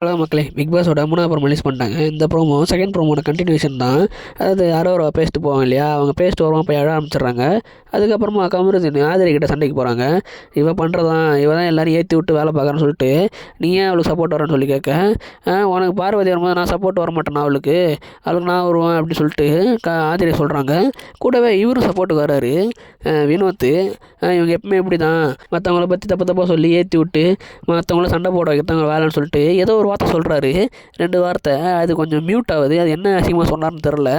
Hello மக்களே, big பாஸோட 3வது promo release பண்ணிட்டாங்க. இந்த ப்ரோமோ செகண்ட் ப்ரோமோட கண்டினியூஷன் தான். அதாவது யாரோ பேசிட்டு போவாங்க இல்லையா, அவங்க பேசிட்டு வருவாங்க, போய் அழ ஆரம்பிச்சிடுறாங்க. அதுக்கப்புறமா கமருதீன் ஆதிரை கிட்ட சண்டைக்கு போகிறாங்க. இவ தான் எல்லாரும் ஏற்றி விட்டு வேலை பார்க்குறேன்னு சொல்லிட்டு, நீ ஏன் அவளுக்கு சப்போர்ட் வரேன்னு சொல்லி கேட்க, உனக்கு பார்வதி வரும்போது நான் சப்போர்ட் வர மாட்டேன், அவளுக்கு நான் வருவேன் அப்படின்னு சொல்லிட்டு ஆதிரை சொல்கிறாங்க. கூடவே இவரும் சப்போர்ட்டுக்கு வர்றாரு, வினோத். இவங்க எப்பவுமே இப்படி தான், மற்றவங்கள பற்றி தப்பாக சொல்லி ஏற்றி விட்டு மற்றவங்கள சண்டை போட வைக்கிறவங்க வேலைன்னு சொல்லிட்டு ஏதோ ஒரு வார்த்தை சொல்கிறாரு, 2 வார்த்தை. அது கொஞ்சம் மியூட் ஆகுது. அது என்ன அசிங்கமாக சொன்னார்னு தெரில.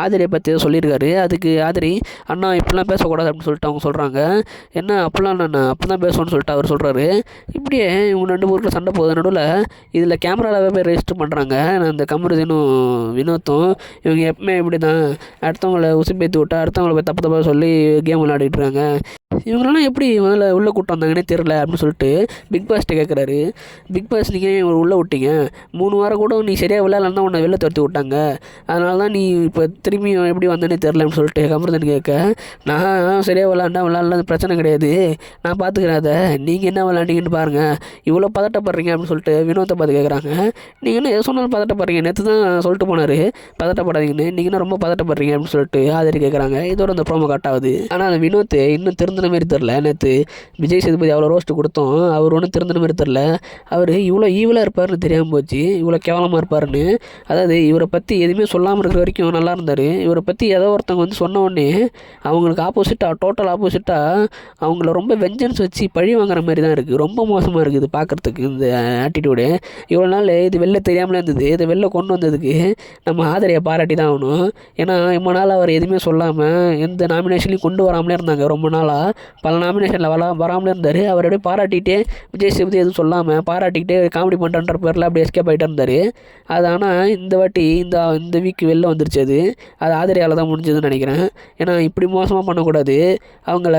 ஆதிரியை பற்றி ஏதோ சொல்லியிருக்காரு. அதுக்கு ஆதிரி, அண்ணா இப்படிலாம் பேசக்கூடாது அப்படின்னு சொல்லிட்டு அவங்க சொல்கிறாங்க. என்ன அப்படிலாம் நான் அப்படி தான் பேசுவேன்னு சொல்லிட்டு அவர் சொல்கிறாரு. இப்படியே இவங்க 2 பேருக்குள்ள சண்டை போகுது. நடுவில் இதில் கேமராவில் போய் ரெஜிஸ்டர் பண்ணுறாங்க. அந்த கமருதீனும் வினோத்தும் இவங்க எப்பவுமே இப்படி தான், அடுத்தவங்களை உசுப்பேற்றி விட்டா அடுத்தவங்களை போய் தப்பாக சொல்லி கேம் விளையாடிட்டு இருக்காங்க. இவங்களெல்லாம் எப்படி முதல்ல உள்ளே கூப்பிட்டு வந்தாங்கன்னே தெரில அப்படின்னு சொல்லிட்டு பிக் பாஸ்ட்டை கேட்குறாரு. பிக் பாஸ், நீங்கள் உள்ளே விட்டீங்க, 3 வாரம் கூட நீ சரியாக விளையாடலன்னா உன்னை வெளில துரத்தி விட்டாங்க, அதனால தான் நீ இப்போ திரும்பி எப்படி வந்தேன்னே தெரிலன்னு சொல்லிட்டு கமருதீன் கேட்க, நான் சரியாக விளையாடலாம் பிரச்சனை கிடையாது, நான் பார்த்துக்கிறேன், அதை நீங்கள் என்ன விளையாண்டிங்கன்னு பாருங்கள், இவ்வளோ பதட்டப்படுறீங்க அப்படின்னு சொல்லிட்டு வினோத்தை பார்த்து கேட்குறாங்க. நீங்கள் என்ன எது சொன்னாலும் பதட்டப்படுறீங்க, நேற்று தான் சொல்லிட்டு போனார் பதட்டப்படாதீங்கன்னு, நீங்கள் என்ன ரொம்ப பதட்டப்படுறீங்க அப்படின்னு சொல்லிட்டு ஆதரி கேட்குறாங்க. இதோட அந்த ப்ரோமோ கட் ஆகுது. ஆனால் அந்த வினோத் இன்னும் திருந்தின மாதிரி தெரில. நேற்று விஜய் சேதுபதி அவ்வளோ ரோஸ்ட்டு கொடுத்தோம், அவர் ஒன்றும் திருந்தின மாதிரி தெரில. அவர் இவ்வளோ ஈவலாக இருப்பார்னு தெரியாமல் போச்சு, இவ்வளோ கேவலமாக இருப்பாருன்னு. அதாவது இவரை பற்றி எதுவுமே சொல்லாமல் இருக்கிற வரைக்கும் நல்லா இருந்தார். இவரை பற்றி ஏதோ ஒருத்தவங்க வந்து சொன்ன உடனே அவங்களுக்கு டோட்டல் ஆப்போசிட்டாக அவங்கள ரொம்ப வெஞ்சன்ஸ் வச்சு பழி வாங்குற மாதிரி தான் இருக்குது. ரொம்ப மோசமாக இருக்குது பார்க்குறதுக்கு இந்த ஆட்டிடியூடு. இவ்வளோ நாள் இது வெளில தெரியாமலே இருந்தது, இதை வெளில கொண்டு வந்ததுக்கு நம்ம ஆதரையை பாராட்டி தான் ஆகணும். ஏன்னா ரொம்ப நாள் அவர் எதுவுமே சொல்லாமல் எந்த நாமினேஷன்லையும் கொண்டு வராமலே இருந்தாங்க. ரொம்ப நாளாக பல நாமினேஷனில் வராமலே இருந்தார். அவர் அப்படியே பாராட்டிகிட்டே, விஜய் சேதுபதி எதுவும் சொல்லாமல் பாராட்டிக்கிட்டே காமெடி பண்ணுறன்ற பேரில் அப்படியே எஸ்கேப் ஆகிட்டே இருந்தார். அது ஆனால் இந்த வாட்டி இந்த வீக் வெளில வந்துருச்சு. அது ஆதிரையால் தான் முடிஞ்சதுன்னு நினைக்கிறேன். ஏன்னா இப்படி மோசமாக பண்ணக்கூடாது. அவங்கள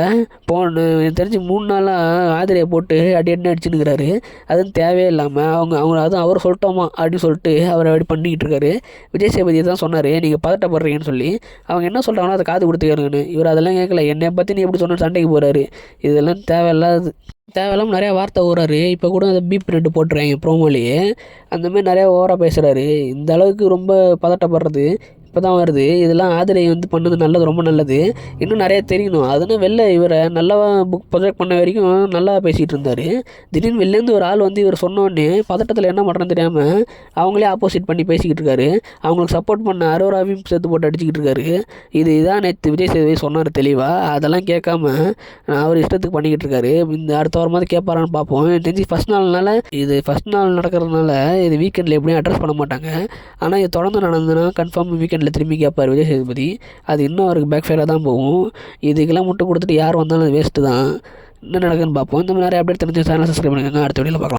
எனக்கு தெரிஞ்சு 3 நாளாக ஆதிரையை போட்டு அடி அடிச்சுன்னுக்கிறாரு. அதுவும் தேவையே இல்லாமல் அதுவும் அவர் சொல்லிட்டோமா அப்படின்னு சொல்லிட்டு அவர் அப்படி பண்ணிக்கிட்டு இருக்காரு. விஜய் சேதுபதி தான் சொன்னார், நீங்கள் பதட்டப்படுறீங்கன்னு சொல்லி. அவங்க என்ன சொல்கிறாங்களோ அதை காது கொடுத்து கேளுங்கன்னு. இவர் அதெல்லாம் கேட்கல. என்னை பற்றி நீ எப்படி சொன்ன சண்டைக்கு போகிறாரு. இதெல்லாம் தேவையில்லாமல் நிறையா வார்த்தை ஊறாரு. இப்போ கூட அந்த பீப் 2 போட்டுருவாங்க ப்ரோமோலேயே. அந்தமாதிரி நிறையா ஓவராக பேசுகிறாரு. இந்த அளவுக்கு ரொம்ப பதட்டப்படுறது இப்போ தான் வருது. இதெல்லாம் ஆதிரை வந்து பண்ணது நல்லது, ரொம்ப நல்லது. இன்னும் நிறையா தெரியணும். அதனால் வெளில இவரை நல்லா ப்ரொஜெக்ட் பண்ண வரைக்கும் நல்லா பேசிகிட்டு இருந்தார். திடீர்னு வெளிலேருந்து ஒரு ஆள் வந்து இவர் சொன்னோடனே பதட்டத்தில் என்ன பண்ணுறேன்னு தெரியாமல் அவங்களே ஆப்போசிட் பண்ணி பேசிக்கிட்டு இருக்காரு. அவங்களுக்கு சப்போர்ட் பண்ண அரோராவையும் சேர்த்து போட்டு அடிச்சுக்கிட்டு இருக்காரு. இதுதான் நேற்று விஜய் சேதுபதி சொன்னார் தெளிவாக. அதெல்லாம் கேட்காம அவர் இஷ்டத்துக்கு பண்ணிக்கிட்டு இருக்காரு. இந்த அடுத்த வாரமாவது கேட்பாரான்னு பார்ப்போம். தெரிஞ்சு ஃபஸ்ட் நாள் நடக்கிறதுனால இது வீக்கெண்டில் எப்படியும் அட்ரஸ் பண்ண மாட்டாங்க. ஆனால் இது தொடர்ந்து நடந்ததுன்னா கன்ஃபார்ம் வீக்கெண்டில் திரும்பி கேட்பார் விஜய் சேதுபதி. அது இன்னும் அவருக்கு பேக் ஃபயராக தான் போகும். இதுக்கெல்லாம் முட்டு கொடுத்துட்டு யார் வந்தாலும் அது வேஸ்ட்டு தான். என்ன நடக்குதுன்னு பார்ப்போம். இந்த மாதிரி நிறைய அப்டேட் தெரிஞ்ச சேனல் சப்ஸ்கிரைப் பண்ணுங்க. அடுத்த வீடியோவில் பார்க்கலாம்.